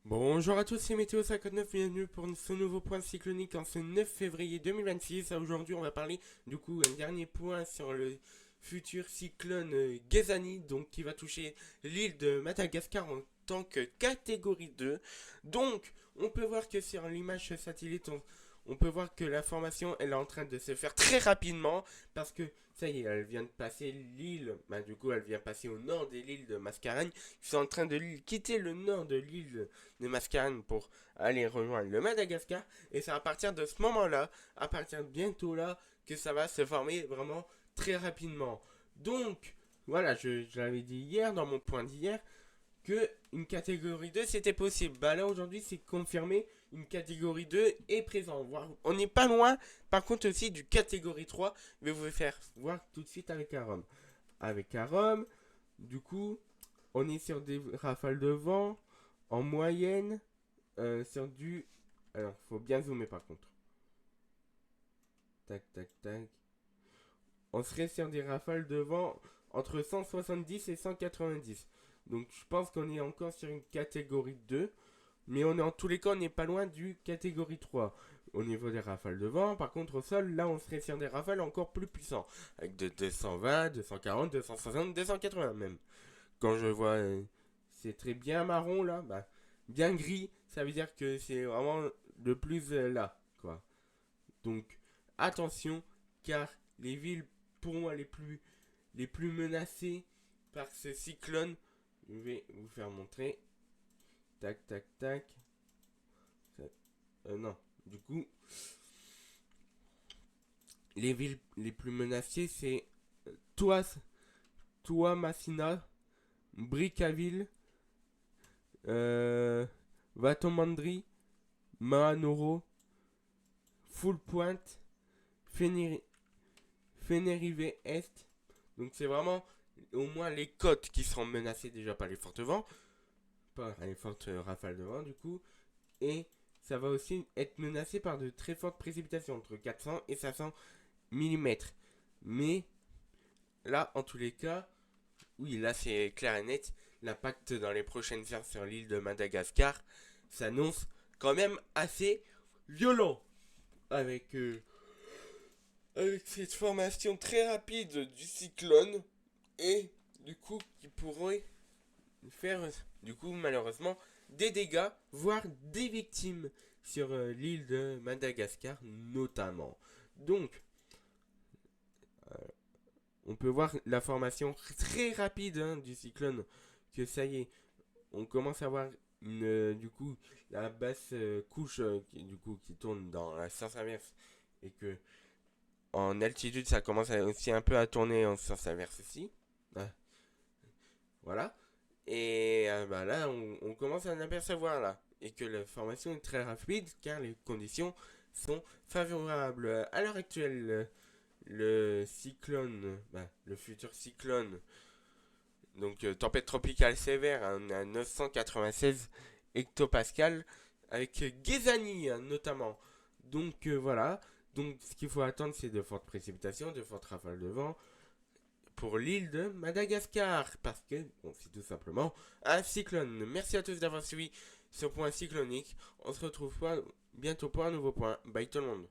Bonjour à tous, c'est Météo59, bienvenue pour ce nouveau point cyclonique en ce 9 février 2026. Aujourd'hui, on va parler du coup un dernier point sur le futur cyclone Gazani, donc qui va toucher l'île de Madagascar en tant que catégorie 2. Donc, on peut voir que sur l'image satellite, on peut voir que la formation elle est en train de se faire très rapidement parce que ça y est, elle vient de passer l'île, du coup elle vient passer au nord de l'île de Mascarene. Ils sont en train de quitter le nord de l'île de Mascarene pour aller rejoindre le Madagascar. Et c'est à partir de ce moment-là, à partir de bientôt là, que ça va se former vraiment très rapidement. Donc, voilà, je l'avais dit hier dans mon point d'hier, que une catégorie 2 c'était possible. Bah là aujourd'hui c'est confirmé, une catégorie 2 est présente. On n'est pas loin par contre aussi du catégorie 3. Je vais vous faire voir tout de suite avec Arom. Avec Arom, du coup, on est sur des rafales de vent en moyenne sur du... Alors, faut bien zoomer par contre. Tac, tac, tac. On serait sur des rafales de vent entre 170 et 190. Donc je pense qu'on est encore sur une catégorie 2. Mais on est en tous les cas, on n'est pas loin du catégorie 3. Au niveau des rafales de vent, par contre au sol, là on serait sur des rafales encore plus puissants. Avec de 220, 240, 260, 280 même. Quand je vois c'est très bien marron là, bien gris, ça veut dire que c'est vraiment le plus là, quoi. Donc attention, car les villes pour moi les plus menacées par ce cyclone, je vais vous faire montrer. Tac, tac, tac. Non, du coup, les villes les plus menacées, c'est Toamasina, Brickaville, Vatomandri, Mahanoro, Full Point, Fenerive Est. Donc c'est vraiment au moins les côtes qui seront menacées déjà par les fortes vents, par les fortes rafales de vent du coup, et ça va aussi être menacé par de très fortes précipitations, entre 400 et 500 millimètres. Mais là, en tous les cas, oui, là c'est clair et net, l'impact dans les prochaines heures sur l'île de Madagascar s'annonce quand même assez violent. Avec, avec cette formation très rapide du cyclone et du coup qui pourrait faire du coup malheureusement des dégâts, voire des victimes sur l'île de Madagascar notamment. Donc on peut voir la formation très rapide du cyclone, que ça y est, on commence à voir du coup la basse couche qui tourne dans la sens inverse et que en altitude ça commence aussi un peu à tourner en sens inverse aussi. Ah, voilà. Et là, on commence à en apercevoir là. Et que la formation est très rapide car les conditions sont favorables. À l'heure actuelle, le cyclone, le futur cyclone, donc tempête tropicale sévère, on est à 996 hectopascales avec Gazani notamment. Donc voilà. Donc ce qu'il faut attendre, c'est de fortes précipitations, de fortes rafales de vent, pour l'île de Madagascar, parce que c'est tout simplement un cyclone. Merci à tous d'avoir suivi ce point cyclonique. On se retrouve bientôt pour un nouveau point. Bye tout le monde.